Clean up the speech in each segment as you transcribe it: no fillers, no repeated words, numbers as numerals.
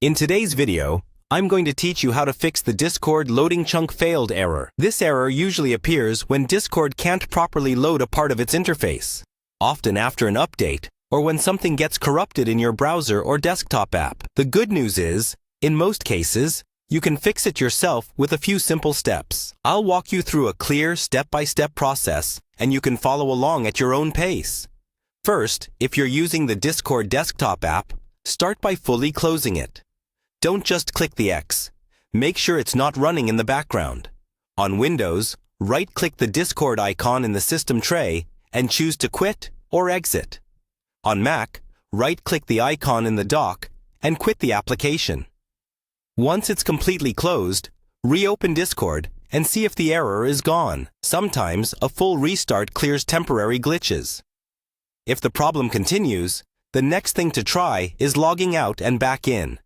In today's video, I'm going to teach you how to fix the Discord loading chunk failed error. This error usually appears when Discord can't properly load a part of its interface, often after an update or when something gets corrupted in your browser or desktop app. The good news is, in most cases, you can fix it yourself with a few simple steps. I'll walk you through a clear step-by-step process, and you can follow along at your own pace. First, if you're using the Discord desktop app, start by fully closing it. Don't just click the X. Make sure it's not running in the background. On Windows, right-click the Discord icon in the system tray and choose to quit or exit. On Mac, right-click the icon in the dock and quit the application. Once it's completely closed, reopen Discord and see if the error is gone. Sometimes a full restart clears temporary glitches. If the problem continues, the next thing to try is logging out and back in.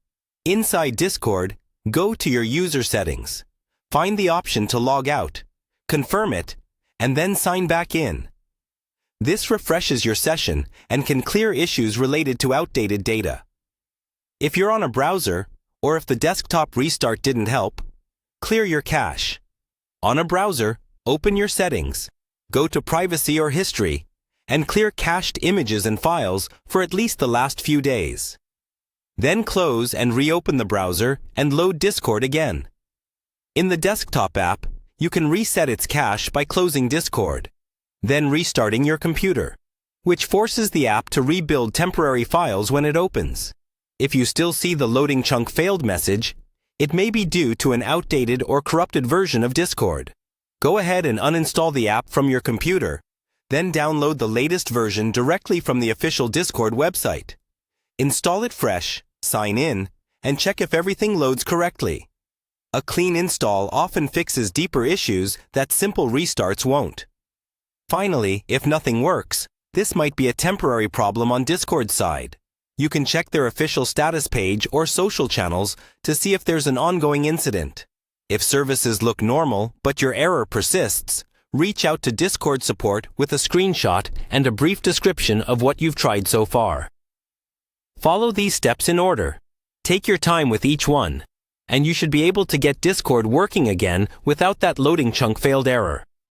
Inside Discord, go to your user settings. Find the option to log out, confirm it, and then sign back in. This refreshes your session and can clear issues related to outdated data. If you're on a browser, or if the desktop restart didn't help, clear your cache. On a browser, open your settings, go to Privacy or History, and clear cached images and files for at least the last few days. Then close and reopen the browser and load Discord again. In the desktop app, you can reset its cache by closing Discord, then restarting your computer, which forces the app to rebuild temporary files when it opens. If you still see the loading chunk failed message, it may be due to an outdated or corrupted version of Discord. Go ahead and uninstall the app from your computer, then download the latest version directly from the official Discord website. Install it fresh, sign in, and check if everything loads correctly. A clean install often fixes deeper issues that simple restarts won't. Finally, if nothing works, this might be a temporary problem on Discord's side. You can check their official status page or social channels to see if there's an ongoing incident. If services look normal but your error persists, reach out to Discord support with a screenshot and a brief description of what you've tried so far. Follow these steps in order. Take your time with each one, and you should be able to get Discord working again without that loading chunk failed error.